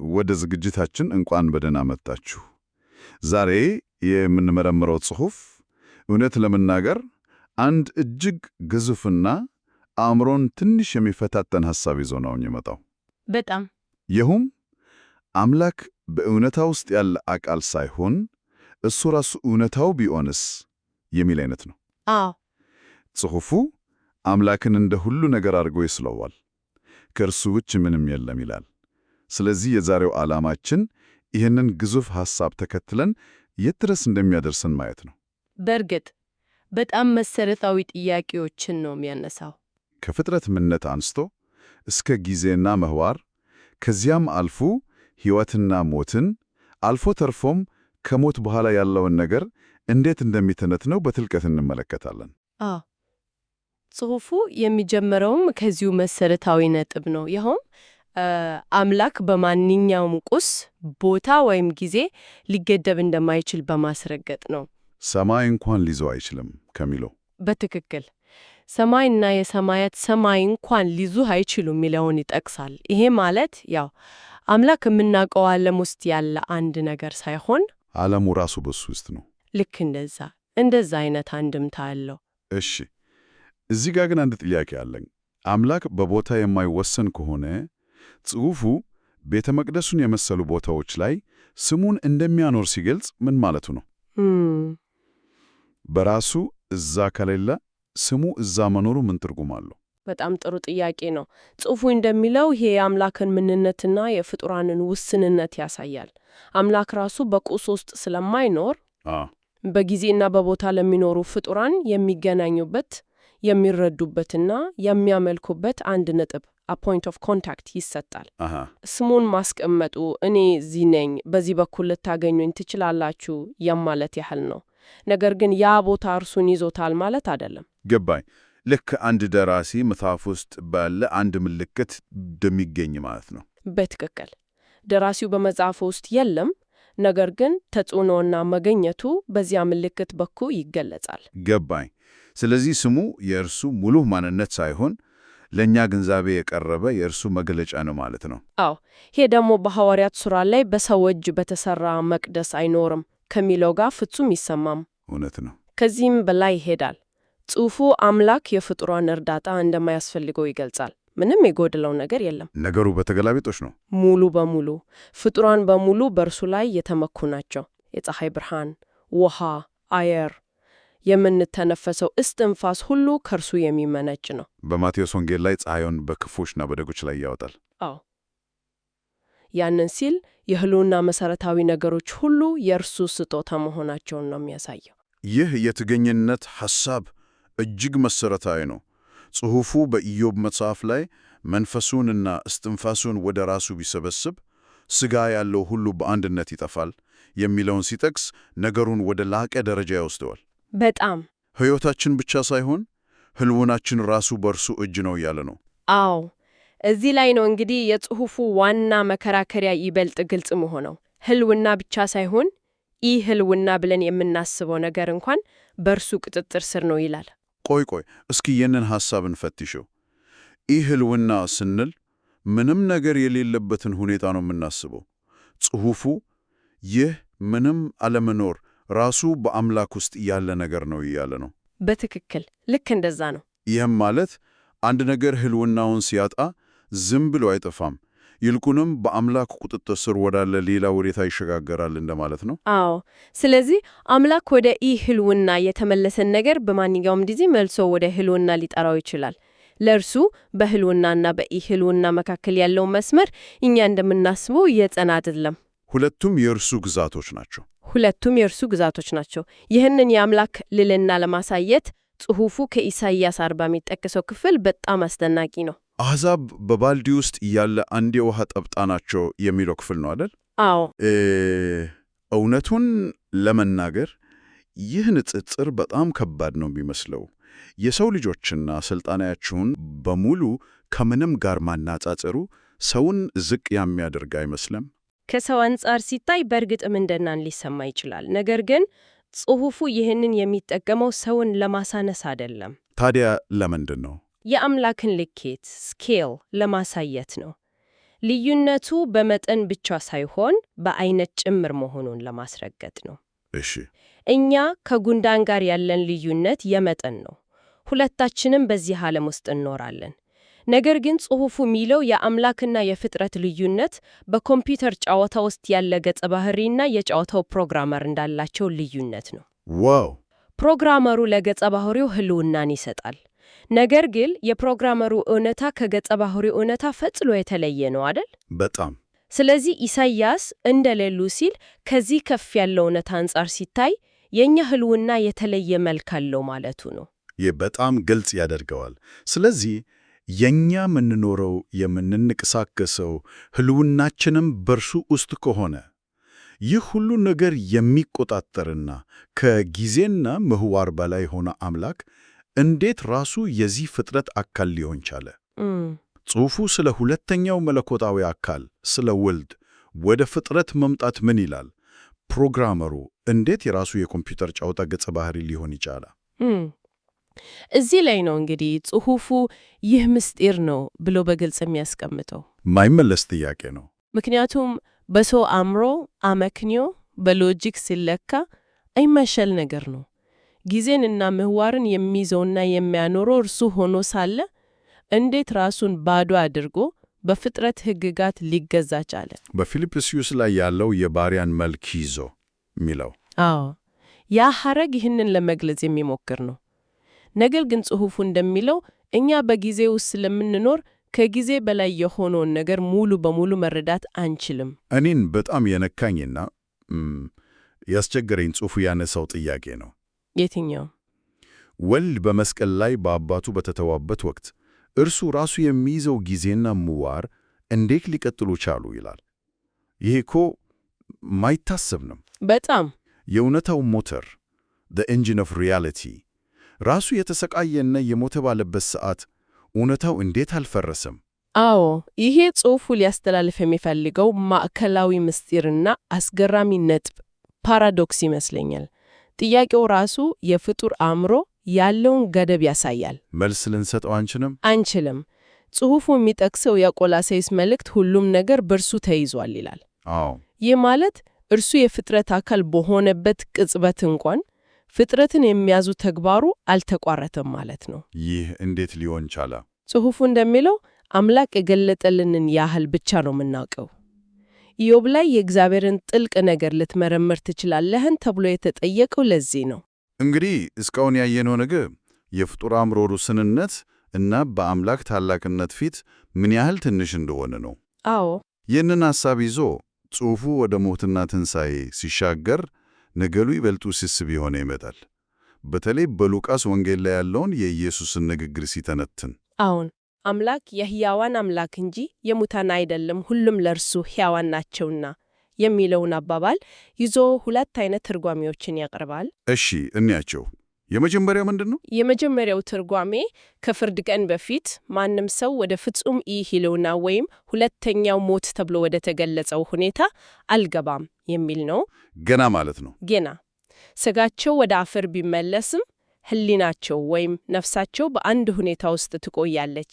ወደ ዝግጅታችን እንኳን በደህና መጣችሁ። ዛሬ የምንመረምረው ጽሑፍ እውነት ለመናገር አንድ እጅግ ግዙፍና አእምሮን ትንሽ የሚፈታተን ሐሳብ ይዞ ነው የሚመጣው። በጣም ይህም አምላክ በእውነታ ውስጥ ያለ አካል ሳይሆን እሱ ራሱ እውነታው ቢሆንስ የሚል አይነት ነው። አዎ፣ ጽሑፉ አምላክን እንደ ሁሉ ነገር አድርጎ ይስለዋል። ከእርሱ ውጭ ምንም የለም ይላል። ስለዚህ የዛሬው ዓላማችን ይህንን ግዙፍ ሐሳብ ተከትለን የት ድረስ እንደሚያደርሰን ማየት ነው። በእርግጥ በጣም መሰረታዊ ጥያቄዎችን ነው የሚያነሳው። ከፍጥረት ምንነት አንስቶ እስከ ጊዜና ምህዋር፣ ከዚያም አልፎ ሕይወትና ሞትን፣ አልፎ ተርፎም ከሞት በኋላ ያለውን ነገር እንዴት እንደሚተነትነው በጥልቀት እንመለከታለን። አዎ፣ ጽሑፉ የሚጀምረውም ከዚሁ መሰረታዊ ነጥብ ነው። ይኸውም አምላክ በማንኛውም ቁስ፣ ቦታ ወይም ጊዜ ሊገደብ እንደማይችል በማስረገጥ ነው። ሰማይ እንኳን ሊይዘው አይችልም ከሚለው በትክክል ሰማይና የሰማያት ሰማይ እንኳን ሊይዙህ አይችሉም የሚለውን ይጠቅሳል። ይሄ ማለት ያው አምላክ የምናውቀው ዓለም ውስጥ ያለ አንድ ነገር ሳይሆን ዓለሙ ራሱ በሱ ውስጥ ነው። ልክ እንደዛ አይነት አንድምታ አለው። እሺ፣ እዚህ ጋር ግን አንድ ጥያቄ አለኝ። አምላክ በቦታ የማይወሰን ከሆነ ጽሑፉ ቤተ መቅደሱን የመሰሉ ቦታዎች ላይ ስሙን እንደሚያኖር ሲገልጽ ምን ማለቱ ነው? በራሱ እዛ ከሌለ ስሙ እዛ መኖሩ ምን ትርጉም አለው? በጣም ጥሩ ጥያቄ ነው። ጽሑፉ እንደሚለው ይሄ የአምላክን ምንነትና የፍጡራንን ውስንነት ያሳያል። አምላክ ራሱ በቁስ ውስጥ ስለማይኖር በጊዜና በቦታ ለሚኖሩ ፍጡራን የሚገናኙበት፣ የሚረዱበትና የሚያመልኩበት አንድ ነጥብ ፖይንት ኦፍ ኮንታክት ይሰጣል። ስሙን ማስቀመጡ እኔ እዚህ ነኝ፣ በዚህ በኩል ልታገኙኝ ትችላላችሁ የማለት ያህል ነው። ነገር ግን ያ ቦታ እርሱን ይዞታል ማለት አይደለም። ገባኝ። ልክ አንድ ደራሲ መጽሐፍ ውስጥ ባለ አንድ ምልክት እንደሚገኝ ማለት ነው። በትክክል ደራሲው በመጽሐፉ ውስጥ የለም፣ ነገር ግን ተጽዕኖና መገኘቱ በዚያ ምልክት በኩል ይገለጻል። ገባኝ። ስለዚህ ስሙ የእርሱ ሙሉ ማንነት ሳይሆን ለእኛ ግንዛቤ የቀረበ የእርሱ መግለጫ ነው ማለት ነው። አዎ፣ ይሄ ደግሞ በሐዋርያት ሥራ ላይ በሰው እጅ በተሠራ መቅደስ አይኖርም ከሚለው ጋር ፍጹም ይሰማም። እውነት ነው። ከዚህም በላይ ይሄዳል። ጽሑፉ አምላክ የፍጡራን እርዳታ እንደማያስፈልገው ይገልጻል። ምንም የጎደለው ነገር የለም። ነገሩ በተገላቢጦሽ ነው። ሙሉ በሙሉ ፍጡራን በሙሉ በእርሱ ላይ የተመኩ ናቸው። የፀሐይ ብርሃን፣ ውሃ፣ አየር፣ የምንተነፈሰው እስትንፋስ ሁሉ ከእርሱ የሚመነጭ ነው። በማቴዎስ ወንጌል ላይ ፀሐዩን በክፎችና በደጎች ላይ ያወጣል። አዎ፣ ያንን ሲል የሕልውና መሠረታዊ ነገሮች ሁሉ የእርሱ ስጦታ መሆናቸውን ነው የሚያሳየው። ይህ የጥገኝነት ሐሳብ እጅግ መሠረታዊ ነው። ጽሑፉ በኢዮብ መጽሐፍ ላይ መንፈሱንና እስትንፋሱን ወደ ራሱ ቢሰበስብ ሥጋ ያለው ሁሉ በአንድነት ይጠፋል የሚለውን ሲጠቅስ ነገሩን ወደ ላቀ ደረጃ ይወስደዋል። በጣም ሕይወታችን ብቻ ሳይሆን ሕልውናችን ራሱ በእርሱ እጅ ነው እያለ ነው። አዎ፣ እዚህ ላይ ነው እንግዲህ የጽሑፉ ዋና መከራከሪያ ይበልጥ ግልጽ መሆነው። ሕልውና ብቻ ሳይሆን ኢ ሕልውና ብለን የምናስበው ነገር እንኳን በእርሱ ቁጥጥር ስር ነው ይላል። ቆይ እስኪ ይህንን ሐሳብ እንፈትሸው። ኢ ሕልውና ስንል ምንም ነገር የሌለበትን ሁኔታ ነው የምናስበው። ጽሑፉ ይህ ምንም አለመኖር ራሱ በአምላክ ውስጥ ያለ ነገር ነው እያለ ነው። በትክክል ልክ እንደዛ ነው። ይህም ማለት አንድ ነገር ሕልውናውን ሲያጣ ዝም ብሎ አይጠፋም፣ ይልቁንም በአምላክ ቁጥጥር ስር ወዳለ ሌላ ሁኔታ ይሸጋገራል እንደማለት ነው። አዎ፣ ስለዚህ አምላክ ወደ ኢ ሕልውና የተመለሰን ነገር በማንኛውም ጊዜ መልሶ ወደ ሕልውና ሊጠራው ይችላል። ለእርሱ በሕልውናና በኢ ሕልውና መካከል ያለው መስመር እኛ እንደምናስበው የጸና አይደለም። ሁለቱም የእርሱ ግዛቶች ናቸው። ይህንን የአምላክ ልዕልና ለማሳየት ጽሑፉ ከኢሳይያስ 40 የሚጠቅሰው ክፍል በጣም አስደናቂ ነው። አሕዛብ በባልዲ ውስጥ ያለ አንድ የውሃ ጠብጣ ናቸው የሚለው ክፍል ነው አይደል? አዎ። እውነቱን ለመናገር ይህ ንጽጽር በጣም ከባድ ነው የሚመስለው። የሰው ልጆችና ሥልጣናቸውን በሙሉ ከምንም ጋር ማናጻጸሩ ሰውን ዝቅ የሚያደርግ አይመስልም? ከሰው አንጻር ሲታይ በእርግጥም እንደናን ሊሰማ ይችላል። ነገር ግን ጽሑፉ ይህንን የሚጠቀመው ሰውን ለማሳነስ አይደለም። ታዲያ ለምንድን ነው? የአምላክን ልኬት ስኬል ለማሳየት ነው። ልዩነቱ በመጠን ብቻ ሳይሆን በአይነት ጭምር መሆኑን ለማስረገጥ ነው። እሺ፣ እኛ ከጉንዳን ጋር ያለን ልዩነት የመጠን ነው። ሁለታችንም በዚህ ዓለም ውስጥ እንኖራለን። ነገር ግን ጽሑፉ የሚለው የአምላክና የፍጥረት ልዩነት በኮምፒውተር ጨዋታ ውስጥ ያለ ገጸ ባህሪና የጨዋታው ፕሮግራመር እንዳላቸው ልዩነት ነው። ዋው! ፕሮግራመሩ ለገጸ ባህሪው ህልውናን ይሰጣል። ነገር ግን የፕሮግራመሩ እውነታ ከገጸ ባህሪው እውነታ ፈጽሎ የተለየ ነው አይደል? በጣም። ስለዚህ ኢሳይያስ እንደሌሉ ሲል ከዚህ ከፍ ያለው እውነታ አንጻር ሲታይ የእኛ ህልውና የተለየ መልክ አለው ማለቱ ነው። ይህ በጣም ግልጽ ያደርገዋል። ስለዚህ የኛ የምንኖረው የምንንቀሳቀሰው ህልውናችንም በርሱ ውስጥ ከሆነ ይህ ሁሉ ነገር የሚቆጣጠርና ከጊዜና ምህዋር በላይ ሆነ አምላክ እንዴት ራሱ የዚህ ፍጥረት አካል ሊሆን ቻለ? ጽሑፉ ስለ ሁለተኛው መለኮታዊ አካል ስለ ወልድ ወደ ፍጥረት መምጣት ምን ይላል? ፕሮግራመሩ እንዴት የራሱ የኮምፒውተር ጨዋታ ገጸ ባህሪ ሊሆን ይቻለ? እዚህ ላይ ነው እንግዲህ ጽሑፉ ይህ ምስጢር ነው ብሎ በግልጽ የሚያስቀምጠው። ማይመለስ ጥያቄ ነው። ምክንያቱም በሰው አእምሮ አመክንዮ በሎጂክ ሲለካ አይመሸል ነገር ነው። ጊዜንና ምህዋርን የሚይዘውና የሚያኖረው እርሱ ሆኖ ሳለ እንዴት ራሱን ባዶ አድርጎ በፍጥረት ሕግጋት ሊገዛ ቻለ? በፊልጵስዩስ ላይ ያለው የባሪያን መልክ ይዞ የሚለው አዎ፣ ያ ሐረግ ይህንን ለመግለጽ የሚሞክር ነው። ነገር ግን ጽሑፉ እንደሚለው እኛ በጊዜ ውስጥ ስለምንኖር ከጊዜ በላይ የሆነውን ነገር ሙሉ በሙሉ መረዳት አንችልም። እኔን በጣም የነካኝና ያስቸገረኝ ጽሑፉ ያነሳው ጥያቄ ነው። የትኛው? ወልድ በመስቀል ላይ በአባቱ በተተዋበት ወቅት እርሱ ራሱ የሚይዘው ጊዜና ምህዋር እንዴት ሊቀጥሉ ቻሉ ይላል። ይሄ እኮ ማይታሰብ ነው። በጣም የእውነታው ሞተር the engine of reality ራሱ የተሰቃየና የሞተ ባለበት ሰዓት እውነታው እንዴት አልፈረሰም? አዎ፣ ይሄ ጽሑፉ ሊያስተላልፍ የሚፈልገው ማዕከላዊ ምስጢርና አስገራሚ ነጥብ ፓራዶክስ ይመስለኛል። ጥያቄው ራሱ የፍጡር አእምሮ ያለውን ገደብ ያሳያል። መልስ ልንሰጠው አንችልም። ጽሑፉ የሚጠቅሰው የቆላስይስ መልእክት ሁሉም ነገር በእርሱ ተይዟል ይላል። አዎ፣ ይህ ማለት እርሱ የፍጥረት አካል በሆነበት ቅጽበት እንኳን ፍጥረትን የሚያዙ ተግባሩ አልተቋረጠም ማለት ነው። ይህ እንዴት ሊሆን ቻለ? ጽሑፉ እንደሚለው አምላክ የገለጠልንን ያህል ብቻ ነው የምናውቀው። ኢዮብ ላይ የእግዚአብሔርን ጥልቅ ነገር ልትመረምር ትችላለህን ተብሎ የተጠየቀው ለዚህ ነው። እንግዲህ እስካሁን ያየነው ነገር የፍጡር አእምሮ ውስንነት እና በአምላክ ታላቅነት ፊት ምን ያህል ትንሽ እንደሆነ ነው። አዎ፣ ይህንን ሐሳብ ይዞ ጽሑፉ ወደ ሞትና ትንሣኤ ሲሻገር ነገሩ ይበልጡ ውስብስብ የሆነ ይመጣል። በተለይ በሉቃስ ወንጌል ላይ ያለውን የኢየሱስን ንግግር ሲተነትን አሁን አምላክ የሕያዋን አምላክ እንጂ የሙታን አይደለም፣ ሁሉም ለእርሱ ሕያዋን ናቸውና የሚለውን አባባል ይዞ ሁለት አይነት ትርጓሜዎችን ያቀርባል። እሺ፣ እንያቸው። የመጀመሪያው ምንድን ነው? የመጀመሪያው ትርጓሜ ከፍርድ ቀን በፊት ማንም ሰው ወደ ፍጹም ኢ-ሕልውና ወይም ሁለተኛው ሞት ተብሎ ወደ ተገለጸው ሁኔታ አልገባም የሚል ነው። ገና ማለት ነው። ገና ሥጋቸው ወደ አፈር ቢመለስም ሕሊናቸው ወይም ነፍሳቸው በአንድ ሁኔታ ውስጥ ትቆያለች።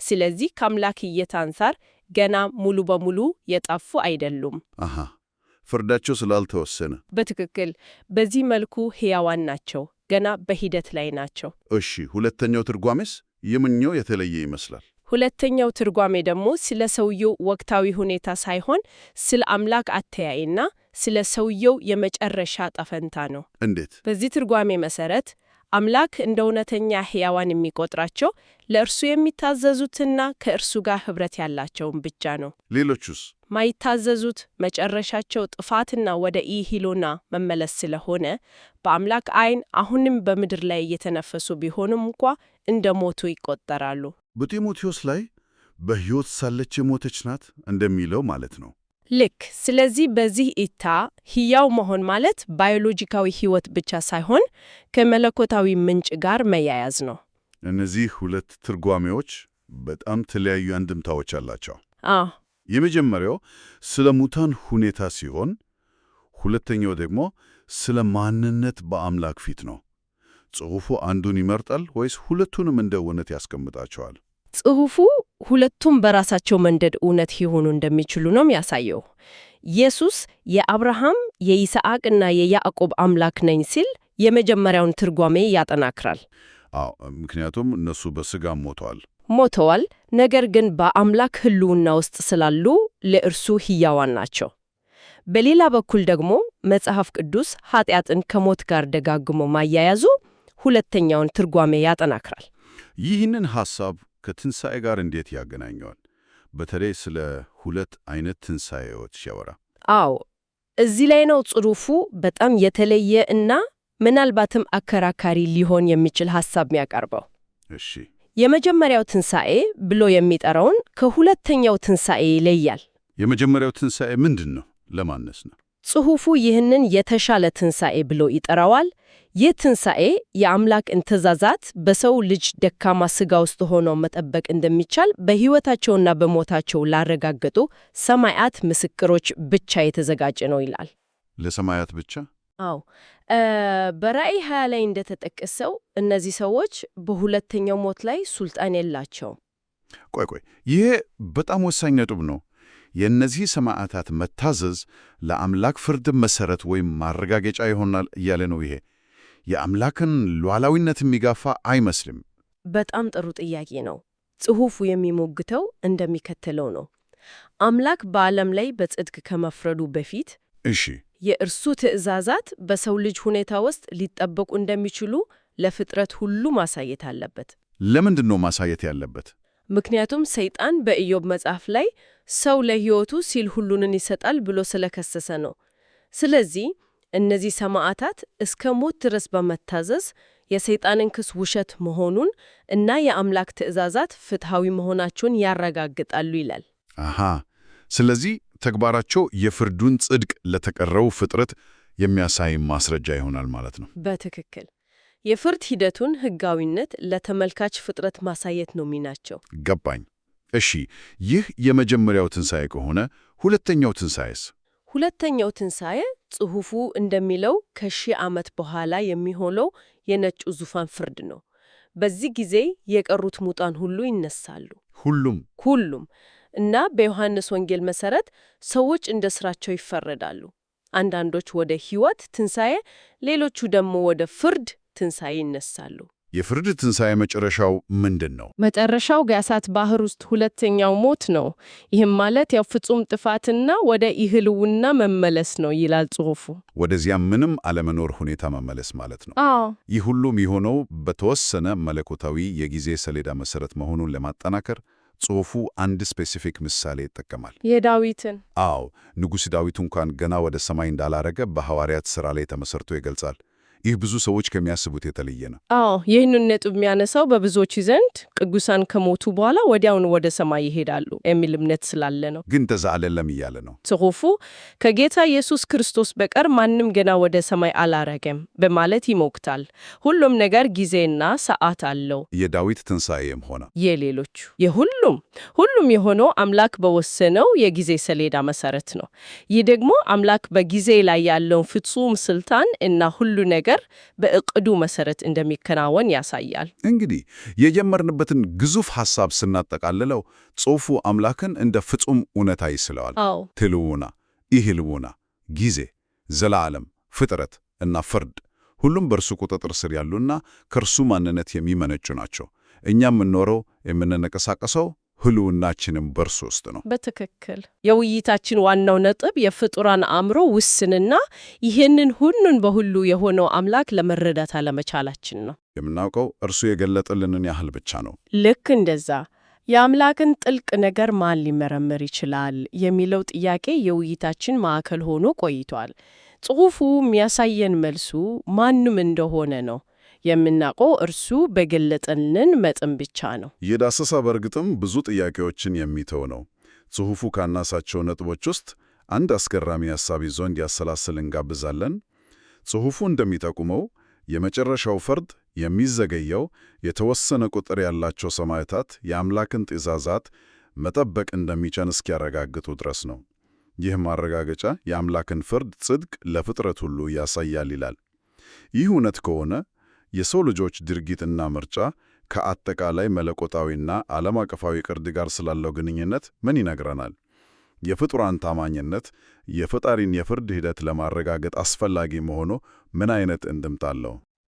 ስለዚህ ከአምላክ እይታ አንጻር ገና ሙሉ በሙሉ የጠፉ አይደሉም። አሃ፣ ፍርዳቸው ስላልተወሰነ። በትክክል በዚህ መልኩ ሕያዋን ናቸው፣ ገና በሂደት ላይ ናቸው። እሺ፣ ሁለተኛው ትርጓሜስ የምኛው የተለየ ይመስላል? ሁለተኛው ትርጓሜ ደግሞ ስለ ሰውየው ወቅታዊ ሁኔታ ሳይሆን ስለ አምላክ አተያይና ስለ ሰውየው የመጨረሻ ጠፈንታ ነው። እንዴት? በዚህ ትርጓሜ መሰረት አምላክ እንደ እውነተኛ ሕያዋን የሚቆጥራቸው ለእርሱ የሚታዘዙትና ከእርሱ ጋር ኅብረት ያላቸውን ብቻ ነው። ሌሎቹስ? ማይታዘዙት መጨረሻቸው ጥፋትና ወደ ኢ-ሕልውና መመለስ ስለሆነ በአምላክ ዓይን አሁንም በምድር ላይ እየተነፈሱ ቢሆንም እንኳ እንደ ሞቱ ይቆጠራሉ። በጢሞቴዎስ ላይ በሕይወት ሳለች የሞተች ናት እንደሚለው ማለት ነው። ልክ። ስለዚህ በዚህ እይታ ሕያው መሆን ማለት ባዮሎጂካዊ ሕይወት ብቻ ሳይሆን ከመለኮታዊ ምንጭ ጋር መያያዝ ነው። እነዚህ ሁለት ትርጓሜዎች በጣም ተለያዩ አንድምታዎች አላቸው። አዎ፣ የመጀመሪያው ስለ ሙታን ሁኔታ ሲሆን፣ ሁለተኛው ደግሞ ስለ ማንነት በአምላክ ፊት ነው። ጽሑፉ አንዱን ይመርጣል ወይስ ሁለቱንም እንደ እውነት ያስቀምጣቸዋል? ጽሑፉ ሁለቱም በራሳቸው መንገድ እውነት ሊሆኑ እንደሚችሉ ነው የሚያሳየው። ኢየሱስ የአብርሃም የይስሐቅና የያዕቆብ አምላክ ነኝ ሲል የመጀመሪያውን ትርጓሜ ያጠናክራል። አዎ፣ ምክንያቱም እነሱ በሥጋም ሞተዋል፣ ነገር ግን በአምላክ ሕልውና ውስጥ ስላሉ ለእርሱ ሕያዋን ናቸው። በሌላ በኩል ደግሞ መጽሐፍ ቅዱስ ኃጢአትን ከሞት ጋር ደጋግሞ ማያያዙ ሁለተኛውን ትርጓሜ ያጠናክራል። ይህንን ሐሳብ ከትንሣኤ ጋር እንዴት ያገናኘዋል? በተለይ ስለ ሁለት አይነት ትንሣኤዎች ሲያወራ። አዎ፣ እዚህ ላይ ነው ጽሑፉ በጣም የተለየ እና ምናልባትም አከራካሪ ሊሆን የሚችል ሐሳብ የሚያቀርበው። እሺ፣ የመጀመሪያው ትንሣኤ ብሎ የሚጠራውን ከሁለተኛው ትንሣኤ ይለያል። የመጀመሪያው ትንሣኤ ምንድን ነው? ለማነስ ነው? ጽሑፉ ይህንን የተሻለ ትንሣኤ ብሎ ይጠራዋል። ይህ ትንሣኤ የአምላክን ትእዛዛት በሰው ልጅ ደካማ ሥጋ ውስጥ ሆነው መጠበቅ እንደሚቻል በሕይወታቸውና በሞታቸው ላረጋገጡ ሰማያት ምስክሮች ብቻ የተዘጋጀ ነው ይላል። ለሰማያት ብቻ? አዎ። በራእይ 20 ላይ እንደተጠቀሰው እነዚህ ሰዎች በሁለተኛው ሞት ላይ ሱልጣን የላቸውም። ቆይ፣ ይሄ በጣም ወሳኝ ነጥብ ነው። የእነዚህ ሰማዕታት መታዘዝ ለአምላክ ፍርድ መሠረት ወይም ማረጋገጫ ይሆናል እያለ ነው። ይሄ የአምላክን ሉዓላዊነት የሚጋፋ አይመስልም። በጣም ጥሩ ጥያቄ ነው። ጽሑፉ የሚሞግተው እንደሚከተለው ነው። አምላክ በዓለም ላይ በጽድቅ ከመፍረዱ በፊት የእርሱ ትእዛዛት በሰው ልጅ ሁኔታ ውስጥ ሊጠበቁ እንደሚችሉ ለፍጥረት ሁሉ ማሳየት አለበት። ለምንድን ነው ማሳየት ያለበት? ምክንያቱም ሰይጣን በኢዮብ መጽሐፍ ላይ ሰው ለሕይወቱ ሲል ሁሉንን ይሰጣል ብሎ ስለከሰሰ ነው። ስለዚህ እነዚህ ሰማዕታት እስከ ሞት ድረስ በመታዘዝ የሰይጣንን ክስ ውሸት መሆኑን እና የአምላክ ትእዛዛት ፍትሐዊ መሆናቸውን ያረጋግጣሉ ይላል። አሃ፣ ስለዚህ ተግባራቸው የፍርዱን ጽድቅ ለተቀረው ፍጥረት የሚያሳይ ማስረጃ ይሆናል ማለት ነው። በትክክል የፍርድ ሂደቱን ሕጋዊነት ለተመልካች ፍጥረት ማሳየት ነው ሚናቸው። ገባኝ። እሺ፣ ይህ የመጀመሪያው ትንሣኤ ከሆነ ሁለተኛው ትንሣኤስ? ሁለተኛው ትንሣኤ ጽሑፉ እንደሚለው ከ1000 ዓመት በኋላ የሚሆነው የነጩ ዙፋን ፍርድ ነው። በዚህ ጊዜ የቀሩት ሙታን ሁሉ ይነሳሉ። ሁሉም እና በዮሐንስ ወንጌል መሠረት ሰዎች እንደ ሥራቸው ይፈረዳሉ። አንዳንዶች ወደ ሕይወት ትንሣኤ፣ ሌሎቹ ደግሞ ወደ ፍርድ ትንሣኤ ይነሳሉ። የፍርድ ትንሣኤ መጨረሻው ምንድን ነው? መጨረሻው የእሳት ባህር ውስጥ ሁለተኛው ሞት ነው። ይህም ማለት ያው ፍጹም ጥፋትና ወደ ኢህልውና መመለስ ነው ይላል ጽሑፉ። ወደዚያ ምንም አለመኖር ሁኔታ መመለስ ማለት ነው። አዎ። ይህ ሁሉም የሆነው በተወሰነ መለኮታዊ የጊዜ ሰሌዳ መሠረት መሆኑን ለማጠናከር ጽሑፉ አንድ ስፔሲፊክ ምሳሌ ይጠቀማል። የዳዊትን። አዎ፣ ንጉሥ ዳዊት እንኳን ገና ወደ ሰማይ እንዳላረገ በሐዋርያት ሥራ ላይ ተመሰርቶ ይገልጻል። ይህ ብዙ ሰዎች ከሚያስቡት የተለየ ነው። አዎ፣ ይህንን ነጥብ የሚያነሳው በብዙዎች ዘንድ ቅዱሳን ከሞቱ በኋላ ወዲያውኑ ወደ ሰማይ ይሄዳሉ የሚል እምነት ስላለ ነው። ግን ተዛ አይደለም እያለ ነው ጽሑፉ። ከጌታ ኢየሱስ ክርስቶስ በቀር ማንም ገና ወደ ሰማይ አላረገም በማለት ይሞግታል። ሁሉም ነገር ጊዜና ሰዓት አለው። የዳዊት ትንሣኤም ሆነ የሌሎቹ ሁሉም የሆነው አምላክ በወሰነው የጊዜ ሰሌዳ መሠረት ነው። ይህ ደግሞ አምላክ በጊዜ ላይ ያለውን ፍጹም ስልጣን እና ሁሉ ነገር በእቅዱ መሠረት እንደሚከናወን ያሳያል። እንግዲህ የጀመርንበትን ግዙፍ ሐሳብ ስናጠቃልለው ጽሑፉ አምላክን እንደ ፍጹም እውነታ ይስለዋል። ትልውና፣ ኢህልውና፣ ጊዜ፣ ዘላለም፣ ፍጥረት እና ፍርድ ሁሉም በእርሱ ቁጥጥር ስር ያሉና ከእርሱ ማንነት የሚመነጩ ናቸው። እኛ የምንኖረው የምንንቀሳቀሰው ህልውናችንም በእርሱ ውስጥ ነው። በትክክል የውይይታችን ዋናው ነጥብ የፍጡራን አእምሮ ውስንና ይህንን ሁሉን በሁሉ የሆነው አምላክ ለመረዳት አለመቻላችን ነው። የምናውቀው እርሱ የገለጠልንን ያህል ብቻ ነው። ልክ እንደዛ የአምላክን ጥልቅ ነገር ማን ሊመረምር ይችላል የሚለው ጥያቄ የውይይታችን ማዕከል ሆኖ ቆይቷል። ጽሑፉ የሚያሳየን መልሱ ማንም እንደሆነ ነው። የምናውቀው እርሱ በገለጠልን መጠን ብቻ ነው። ይህ ዳሰሳ በእርግጥም ብዙ ጥያቄዎችን የሚተው ነው። ጽሑፉ ካናሳቸው ነጥቦች ውስጥ አንድ አስገራሚ ሐሳብ ይዞ እንዲያሰላስል እንጋብዛለን። ጽሑፉ እንደሚጠቁመው የመጨረሻው ፍርድ የሚዘገየው የተወሰነ ቁጥር ያላቸው ሰማዕታት የአምላክን ትእዛዛት መጠበቅ እንደሚቻል እስኪያረጋግጡ ድረስ ነው። ይህ ማረጋገጫ የአምላክን ፍርድ ጽድቅ ለፍጥረት ሁሉ ያሳያል ይላል። ይህ እውነት ከሆነ የሰው ልጆች ድርጊትና ምርጫ ከአጠቃላይ መለኮታዊና ዓለም አቀፋዊ ቅርድ ጋር ስላለው ግንኙነት ምን ይነግረናል? የፍጡራን ታማኝነት የፈጣሪን የፍርድ ሂደት ለማረጋገጥ አስፈላጊ መሆኑ ምን አይነት እንድምታ አለው?